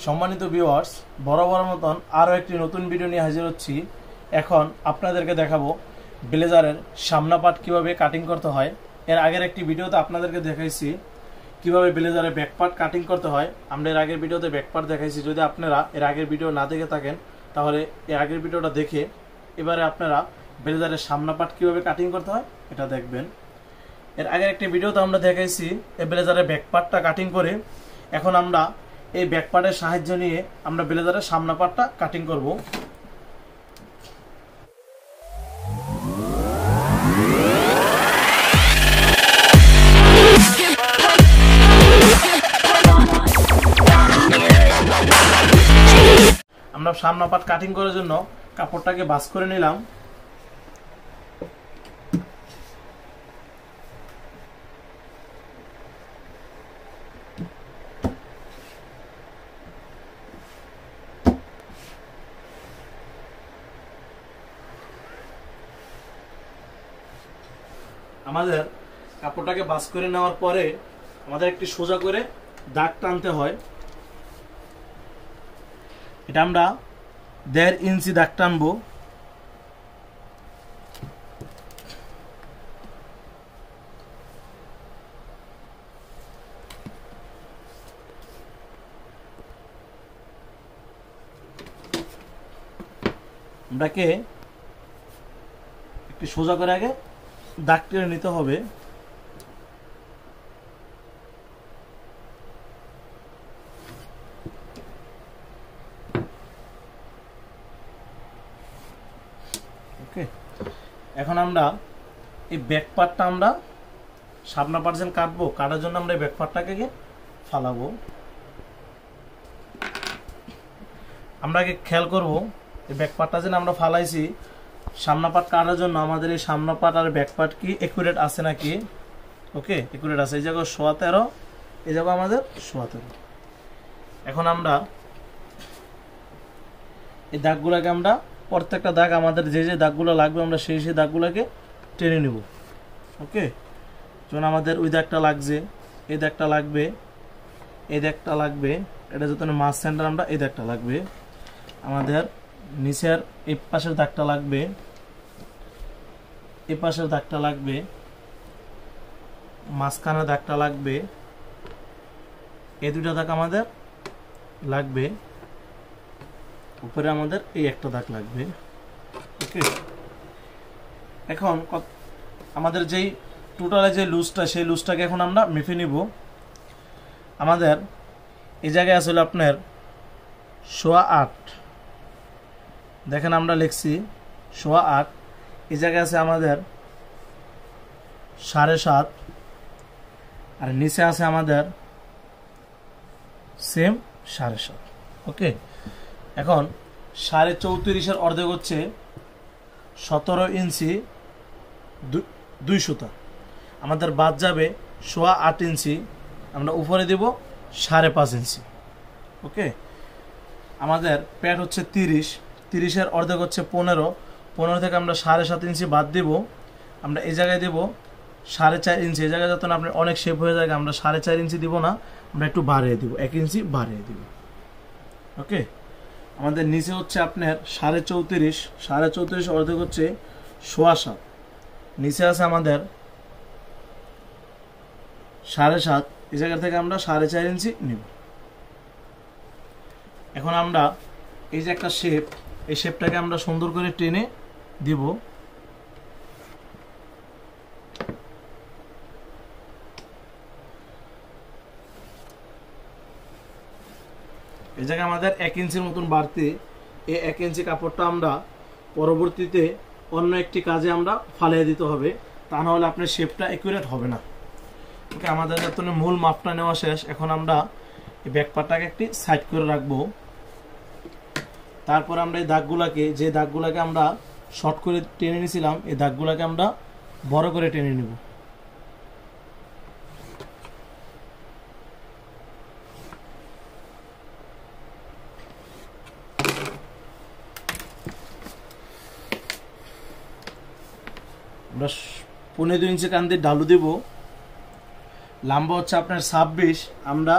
সম্মানিত ভিউয়ার্স, বরাবর মতন আরও একটি নতুন ভিডিও নিয়ে হাজির হচ্ছি। এখন আপনাদেরকে দেখাবো ব্লেজারের সামনা পার্ট কিভাবে কাটিং করতে হয়। এর আগের একটি ভিডিওতে আপনাদেরকে দেখাইছি কিভাবে ব্লেজারের ব্যাক পার্ট কাটিং করতে হয়। আমরা এর আগের ভিডিওতে ব্যাক পার্ট দেখাইছি। যদি আপনারা এর আগের ভিডিও না দেখে থাকেন তাহলে এর আগের ভিডিওটা দেখে এবারে আপনারা ব্লেজারের সামনা পার্ট কিভাবে কাটিং করতে হয় এটা দেখবেন। এর আগের একটি ভিডিওতে আমরা দেখাইছি এই ব্লেজারের ব্যাক পার্টটা কাটিং করে। এখন আমরা এই ব্যাক পার্টের সাহায্য নিয়ে আমরা ব্লেজারের সামনা পার্টটা কাটিং করব। আমরা সামনা পার্ট কাটিং করার জন্য কাপড়টাকে ভাঁজ করে নিলাম। আমাদের কাপড়টাকে ভাঁজ করে নেওয়ার পরে আমাদের একটি সোজা করে দাগ টানতে হয়। এটা আমরা 1.5 ইঞ্চি দাগ টানবো। আমরাকে একটি সোজা করে আগে দাগ টেনে নিতে হবে। ওকে, এখন আমরা এই ব্যাক পার্টটা আমরা সামনা পার্ট যেন কাটবো, কাটার জন্য আমরা এই ব্যাক পার্টটাকে ফালাবো। আমরা আগে খেয়াল করবো এই ব্যাক পার্টটা যেন আমরা ফালাইছি সামনা পার্ট কাটার জন্য আমাদের এই সামনা পার্ট আর ব্যাক পার্ট কি একুরেট আছে নাকি। ওকে, একুরেট আছে। এই জায়গায় 13.5, এই জায়গায় আমাদের 13.5। এখন আমরা এই দাগগুলোকে আমরা প্রত্যেকটা দাগ আমাদের যে যে দাগগুলো লাগবে আমরা সেই সেই দাগগুলোকে টেনে নেব। ওকে, যেমন আমাদের ওই দাগটা লাগছে, এই দাগটা লাগবে, এই দাগটা লাগবে, এটা যত মাছ সেন্টার আমরা এই দাগটা লাগবে, আমাদের নিচের এই পাশের দাগটা লাগবে, এই পাশের দাগটা লাগবে, মাঝখানের দাগটা লাগবে, এই দুইটা দাগ আমাদের লাগবে, উপরে আমাদের এই একটা দাগ লাগবে। ওকে, এখন আমাদের যেই টোটালে যে লুজটা সেই লুজটাকে এখন আমরা মেপে নিব। আমাদের এই জায়গায় আসলে আপনার 8.25, দেখেন আমরা লিখছি 8.25, এই জায়গায় আছে আমাদের 7.5, আর নিচে আছে আমাদের সেম 7.5। ওকে, এখন 34.5 অর্ধেক হচ্ছে 17 ইঞ্চি 2 সুতা। আমাদের বাদ যাবে 8.25 ইঞ্চি, আমরা উপরে দেব 5.5 ইঞ্চি। ওকে, আমাদের প্যাড হচ্ছে 30 অর্ধেক হচ্ছে 15 থেকে আমরা 7.5 ইঞ্চি বাদ দিব। আমরা এই জায়গায় দেব 4.5 ইঞ্চি। এই জায়গায় যখন আপনি অনেক শেপ হয়ে যায় আমরা 4.5 ইঞ্চি দিব না, আমরা একটু বাড়িয়ে দিব, 1 ইঞ্চি বাড়িয়ে দিব। ওকে, আমাদের নিচে হচ্ছে আপনার 34.5 অর্ধেক হচ্ছে 7.25, নিচে আছে আমাদের 7.5, এই জায়গা থেকে আমরা 4.5 ইঞ্চি নিব। এখন আমরা এই যে একটা শেপ, এই শেপটাকে আমরা সুন্দর করে টেনে দিব। এই জায়গায় আমাদের 1 ইঞ্চির মতন বাড়তি, এই 1 ইঞ্চি কাপড়টা আমরা পরবর্তীতে অন্য একটি কাজে আমরা ফালিয়ে দিতে হবে, তা না হলে আপনার শেপটা একুরেট হবে না। ওকে, আমাদের যত মূল মাপটা নেওয়া শেষ। এখন আমরা এই ব্যাক পার্টটাকে একটি সাইড করে রাখবো। তারপর আমরা এই দাগগুলাকে, যে দাগগুলাকে আমরা শর্ট করে টেনে নিয়েছিলাম, এই দাগগুলাকে আমরা বড় করে টেনে নিব। আমরা 15.2 ইঞ্চি কান দিয়ে ঢালু দেব। লম্বা হচ্ছে আপনার 26, আমরা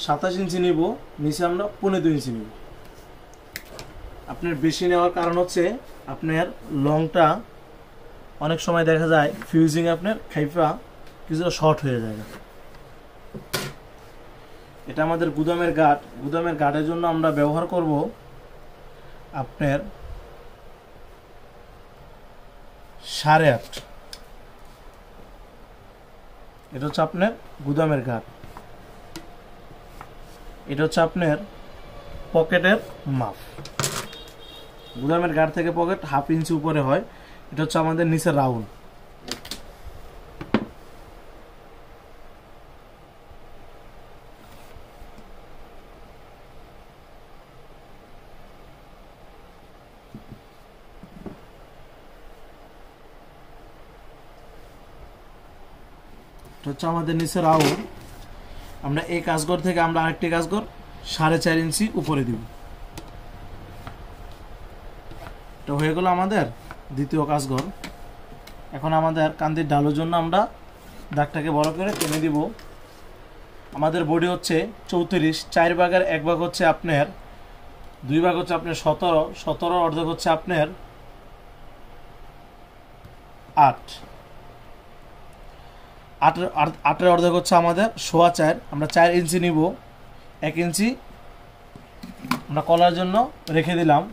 27 ইঞ্চি নিব, নিচে আমরা 15 ইঞ্চি নিব। আপনার বেশি নেওয়ার কারণ হচ্ছে আপনার লংটা অনেক সময় দেখা যায় ফিউজিং আপনার খাইফা কিছুটা শর্ট হয়ে যায়। এটা আমাদের গুদামের গার্ড, গুদামের গার্ডের জন্য আমরা ব্যবহার করব আপনার 8.5। এটা হচ্ছে আপনার গুদামের গার্ড। এটা হচ্ছে আপনার পকেটের মাপ। গুদামের গার্ড থেকে পকেট 1/2 ইঞ্চি উপরে হয়। এটা হচ্ছে আমাদের নিচের রাউন্ড। এটা হচ্ছে আমাদের নিচের রাউন্ড। আমরা এই কাজঘর থেকে আমরা আরেকটি কাজঘর 4.5 ইঞ্চি উপরে দিব। এটা হয়ে গেল আমাদের দ্বিতীয় কাজঘর। এখন আমাদের কান্দির ডালের জন্য আমরা দাগটাকে বড় করে টেনে দিব। আমাদের বডি হচ্ছে 34, 4 ভাগের 1 ভাগ হচ্ছে আপনার 2 ভাগ হচ্ছে আপনার 17, 17 অর্ধেক হচ্ছে আপনার 8, 8 অর্ধেক হচ্ছে আমাদের 4.25। আমরা 4 ইঞ্চি নিব, 1 ইঞ্চি আমরা কলার জন্য রেখে দিলাম।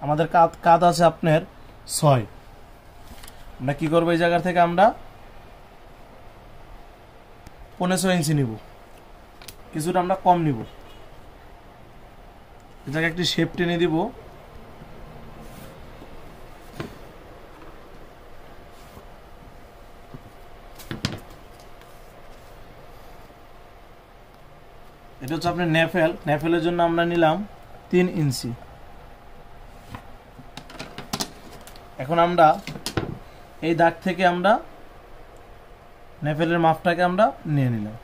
আমাদের কাত আছে আপনার 6। আমরা কি করবো, এই জায়গা থেকে আমরা 15 ইঞ্চি নিব, কিছুটা আমরা কম নিব। এই জায়গায় একটি শেপ টেনে দিব। এটা হচ্ছে আপনার নেফেল। নেফেলের জন্য আমরা নিলাম 3 ইঞ্চি। এখন আমরা এই দাগ থেকে আমরা নেফেলের মাপটাকে আমরা নিয়ে নিলাম।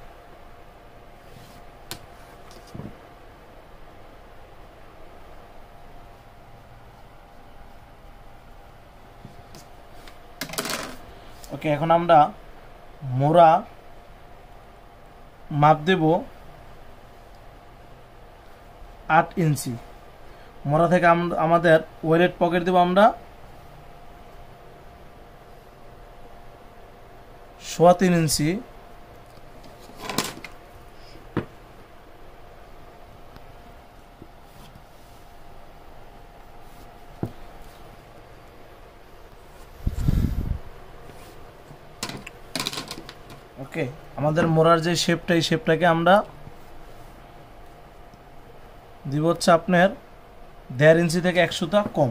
ওকে, এখন আমরা মোড়া মাপ দেব 8 ইঞ্চি। মোড়া থেকে আমাদের ওয়েলেট পকেট দেব আমরা 3.25 ইঞ্চি। ওকে, আমাদের মোড়ার যে শেপটা, এই শেপটাকে আমরা দিব হচ্ছে আপনার 1.5 ইঞ্চি থেকে 1 সুতা কম।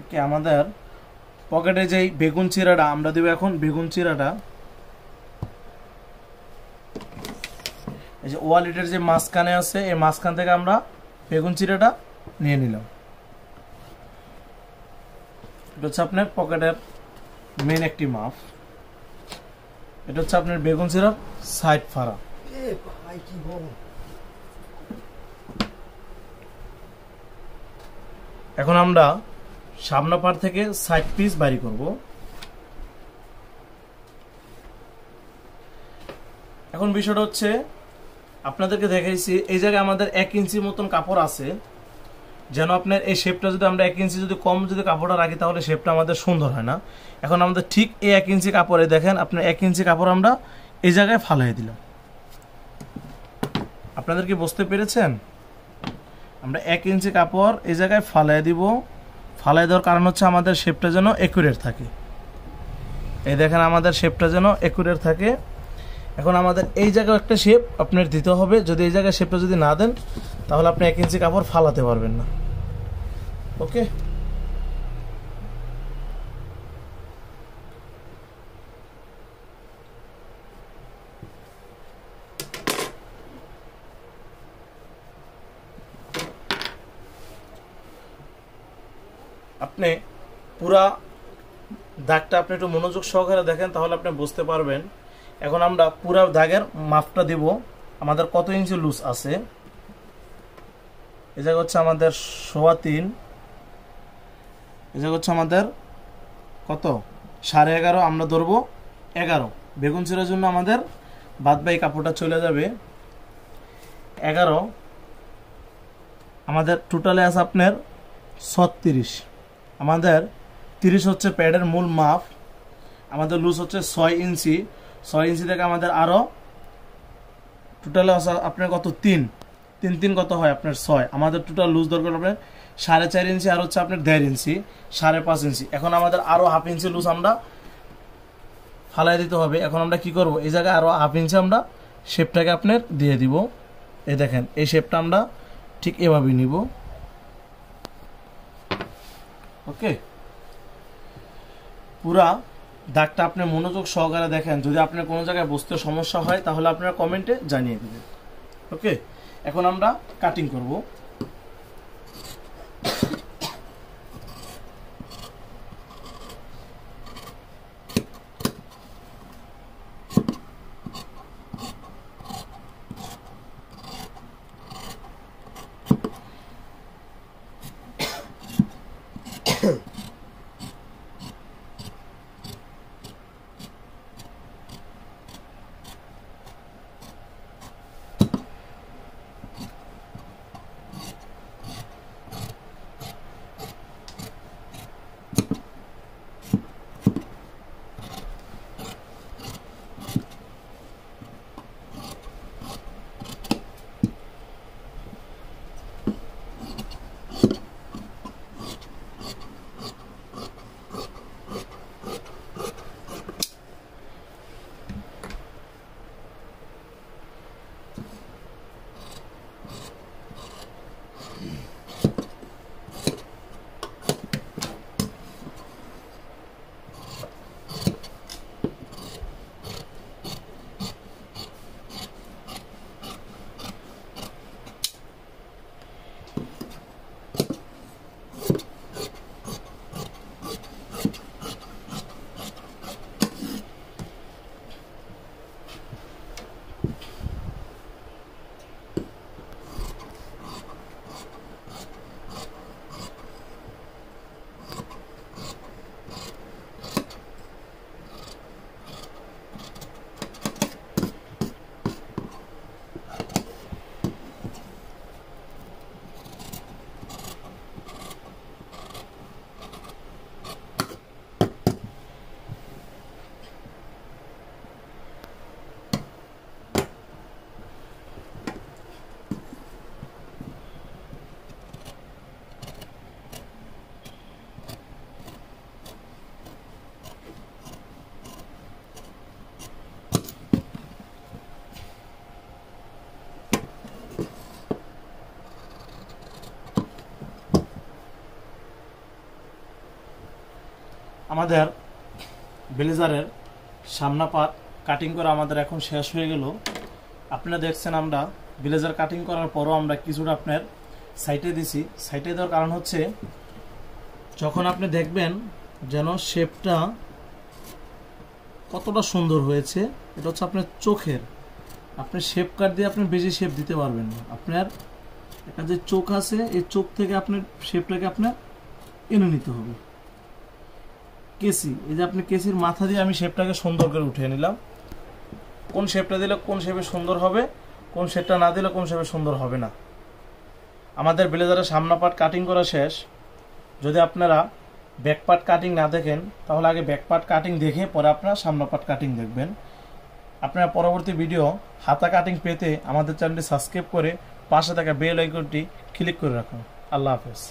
ওকে, আমাদের পকেটে যেই বেগুন চিরাটা আমরা দেব, এখন বেগুন চিরাটা এই যে ওয়ালেটের যে মাঝখানে আছে, এই মাঝখান থেকে আমরা বেগুন চিরাটা নিয়ে নিলাম। এটা হচ্ছে আপনার পকেটের মেন একটি মাপ। এটা হচ্ছে আপনার বেগুন চিরার সাইড ফাড়া। এখন আমরা সামনে পার থেকে সাইড পিস বাইর করব। এখন বিষয়টা হচ্ছে আপনাদেরকে দেখাইছি, এই জায়গায় আমাদের 1 ইঞ্চি মতন কাপড় আছে, যেন আপনার এই শেপটা যদি আমরা 1 ইঞ্চি যদি কম যদি কাপড়টা রাখি তাহলে শেপটা আমাদের সুন্দর হয় না। এখন আমাদের ঠিক এই 1 ইঞ্চি কাপড়ে দেখেন, আপনার 1 ইঞ্চি কাপড় আমরা এই জায়গায় ফালাই দিলাম। আপনাদের কি বুঝতে পেরেছেন? আমরা 1 ইঞ্চি কাপড় এই জায়গায় ফালাই দিব। ফালাই দেওয়ার কারণ হচ্ছে আমাদের শেপটা যেন একুরেট থাকে। এই দেখেন আমাদের শেপটা যেন একুরেট থাকে। এখন আমাদের এই জায়গায় একটা শেপ আপনার দিতে হবে। যদি এই জায়গায় শেপটা যদি না দেন তাহলে আপনি 1 ইঞ্চি কাপড় ফালাতে পারবেন না। ওকে, আপনি পুরা দাগটা আপনি একটু মনোযোগ সহকারে দেখেন, তাহলে আপনি বুঝতে পারবেন। এখন আমরা পুরা দাগের মাপটা দেব, আমাদের কত ইঞ্চি লুজ আছে। এই জায়গা হচ্ছে আমাদের 3.25, এই জায়গা হচ্ছে আমাদের কত 11.5, আমরা ধরবো 11। বেগুন ছিঁড়ার জন্য আমাদের বাদ বাকি কাপড়টা চলে যাবে 11। আমাদের টোটালে আছে আপনার 36। আমাদের 30 হচ্ছে প্যাডের মূল মাপ। আমাদের লুজ হচ্ছে 6 ইঞ্চি। 6 ইঞ্চি থেকে আমাদের আরও টোটালে আছে আপনার কত 3 কত হয় আপনার 6। আমাদের টোটাল লুজ দরকার আপনার 4.5 ইঞ্চি, আর হচ্ছে আপনার 1.5 ইঞ্চি, 5.5 ইঞ্চি। এখন আমাদের আরও 1/2 ইঞ্চি লুজ আমরা ফালাই দিতে হবে। এখন আমরা কি করব, এই জায়গায় আরও 1/2 ইঞ্চি আমরা শেপটাকে আপনার দিয়ে দিব। এই দেখেন, এই শেপটা আমরা ঠিক এভাবেই নিব। ওকে, পুরা দাগটা আপনি মনোযোগ সহকারে দেখেন। যদি আপনার কোনো জায়গায় বুঝতে সমস্যা হয় তাহলে আপনারা কমেন্টে জানিয়ে দেবেন। ওকে, এখন আমরা কাটিং করব। আমাদের ব্লেজারের সামনা পাট কাটিং করা আমাদের এখন শেষ হয়ে গেল। আপনারা দেখছেন আমরা ব্লেজার কাটিং করার পরও আমরা কিছুটা আপনার সাইটে দিছি। সাইটে দেওয়ার কারণ হচ্ছে যখন আপনি দেখবেন যেন শেপটা কতটা সুন্দর হয়েছে। এটা হচ্ছে আপনার চোখের, আপনি শেপ কাট দিয়ে আপনি বেশি শেপ দিতে পারবেন না। আপনার একটা যে চোখ আছে, এই চোখ থেকে আপনার শেপটাকে আপনার এনে নিতে হবে। কেসি, এই যে আপনি কেসির মাথা দিয়ে আমি শেপটাকে সুন্দর করে উঠিয়ে নিলাম। কোন শেপটা দিলে কোন শেপে সুন্দর হবে, কোন শেপটা না দিলে কোন শেপে সুন্দর হবে না। আমাদের ব্লেজারের সামনা পার্ট কাটিং করা শেষ। যদি আপনারা ব্যাক পার্ট কাটিং না দেখেন তাহলে আগে ব্যাক পার্ট কাটিং দেখে পরে আপনারা সামনা পার্ট কাটিং দেখবেন। আপনারা পরবর্তী ভিডিও হাতা কাটিং পেতে আমাদের চ্যানেলটি সাবস্ক্রাইব করে পাশে থাকা বেল আইকনটি ক্লিক করে রাখুন। আল্লাহ হাফেজ।